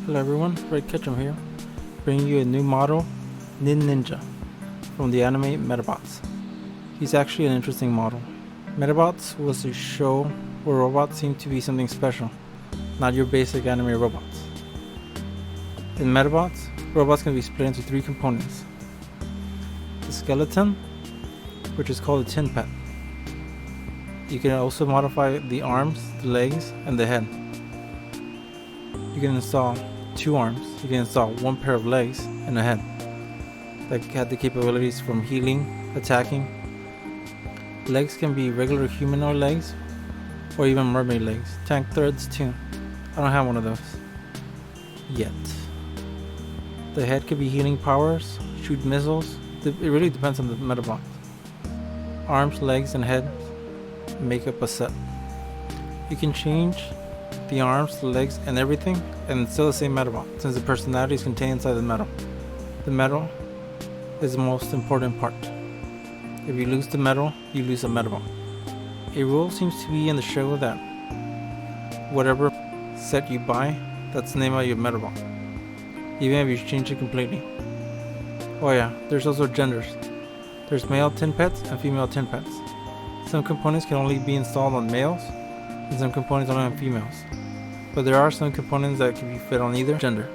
Hello everyone, Red Ketchum here, bringing you a new model, Ninnja, from the anime Medabots. He's actually an interesting model. Medabots was a show where robots seem to be something special, not your basic anime robots. In Medabots, robots can be split into three components. The skeleton, which is called a tin pet. You can also modify the arms, the legs, and the head. You can install 2 arms, you can install 1 pair of legs and a head that have the capabilities from healing, attacking. Legs can be regular humanoid legs or even mermaid legs. Tank threads too. I don't have one of those yet. The head could be healing powers, shoot missiles. It really depends on the Medabot. Arms, legs, and head make up a set. You can change the arms, the legs, and everything, and it's still the same Medabot, since the personality is contained inside the metal. The metal is the most important part. If you lose the metal, you lose a Medabot. A rule seems to be in the show that whatever set you buy, that's the name of your Medabot, even if you change it completely. Oh yeah, there's also genders. There's male tin pets and female tin pets. Some components can only be installed on males, and some components only on females. But there are some components that can be fit on either gender.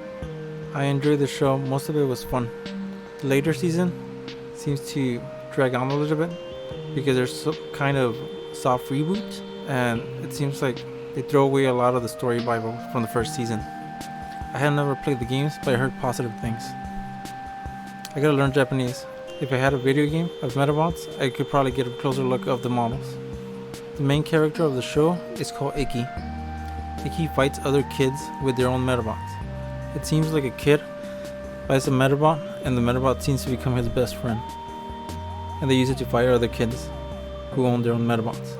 I enjoyed the show, most of it was fun. The later season seems to drag on a little bit because there's some kind of soft reboot, and it seems like they throw away a lot of the story bible from the first season. I had never played the games, but I heard positive things. I gotta learn Japanese. If I had a video game of Medabots, I could probably get a closer look of the models. The main character of the show is called Iki. Iki fights other kids with their own Medabots. It seems like a kid buys a Medabot, and the Medabot seems to become his best friend. And they use it to fight other kids who own their own Medabots.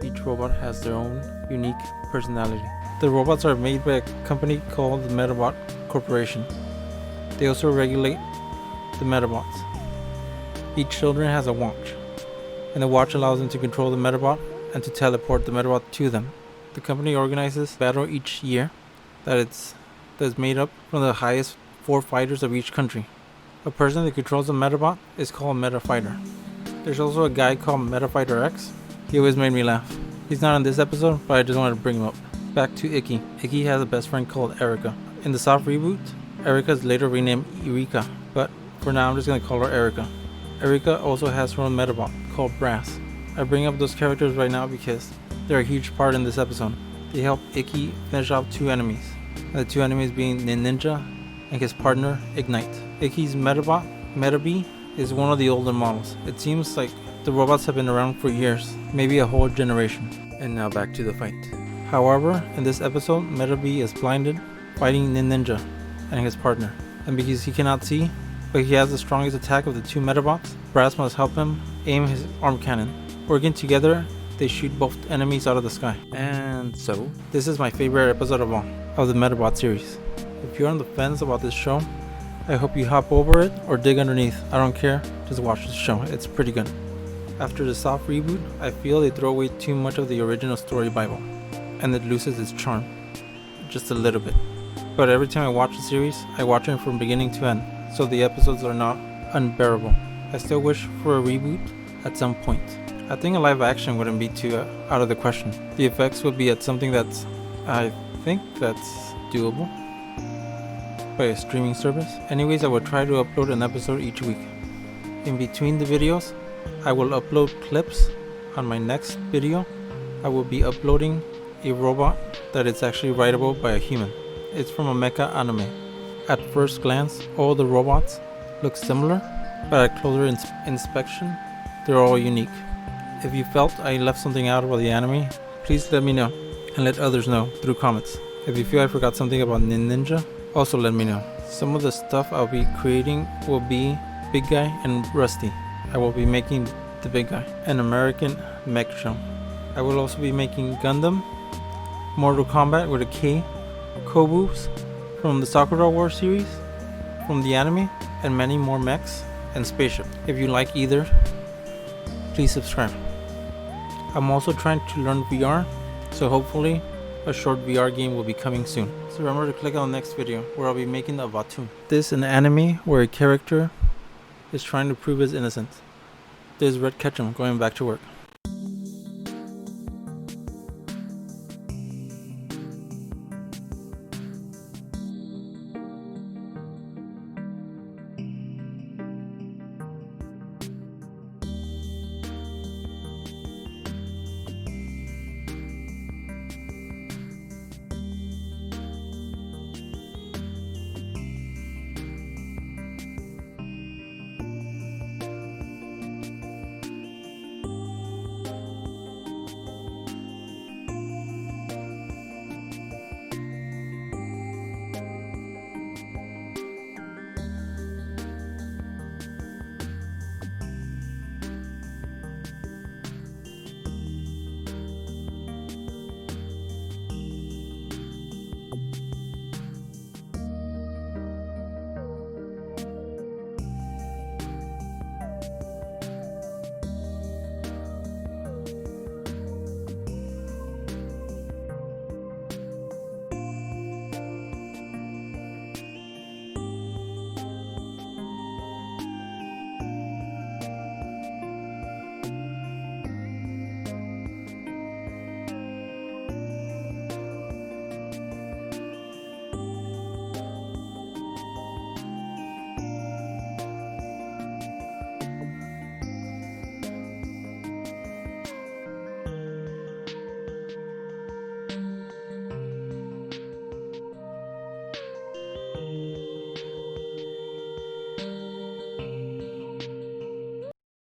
Each robot has their own unique personality. The robots are made by a company called the Medabot Corporation. They also regulate the Medabots. Each children has a watch, and the watch allows them to control the Medabot and to teleport the Medabot to them. The company organizes battle each year that's made up from the highest 4 fighters of each country. A person that controls a Medabot is called a Meta Fighter. There's also a guy called Meta Fighter X. He always made me laugh. He's not in this episode, but I just wanted to bring him up. Back to Iki. Iki has a best friend called Erica. In the soft reboot, Erica is later renamed Eureka, but for now I'm just going to call her Erica. Erica also has her own Medabot called Brass. I bring up those characters right now because they're a huge part in this episode. They help Iki finish off 2 enemies, and the 2 enemies being Ninnja and his partner Ignite. Iki's Medabot, Medabi, is one of the older models. It seems like the robots have been around for years, maybe a whole generation. And now back to the fight. However, in this episode, Medabi is blinded, fighting Ninnja and his partner. And because he cannot see, but he has the strongest attack of the 2 Medabots, Brass must help him aim his arm cannon. Working together, they shoot both enemies out of the sky. And so, this is my favorite episode of all, of the Medabot series. If you're on the fence about this show, I hope you hop over it or dig underneath. I don't care, just watch the show, it's pretty good. After the soft reboot, I feel they throw away too much of the original story bible, and it loses its charm, just a little bit. But every time I watch the series, I watch it from beginning to end, so the episodes are not unbearable. I still wish for a reboot at some point. I think a live action wouldn't be too out of the question. The effects would be at something that's doable by a streaming service. Anyways, I will try to upload an episode each week. In between the videos, I will upload clips. On my next video, I will be uploading a robot that is actually rideable by a human. It's from a mecha anime. At first glance, all the robots look similar, but at closer inspection, they're all unique. If you felt I left something out about the anime, please let me know, and let others know through comments. If you feel I forgot something about Ninnja, also let me know. Some of the stuff I'll be creating will be Big Guy and Rusty. I will be making the Big Guy, an American mech show. I will also be making Gundam, Mortal Kombat with a K, Kobus from the Sakura War series, from the anime, and many more mechs and spaceship. If you like either, please subscribe. I'm also trying to learn VR, so hopefully a short VR game will be coming soon. So remember to click on the next video where I'll be making a Vatu. This is an anime where a character is trying to prove his innocence. There's Red Ketchum going back to work.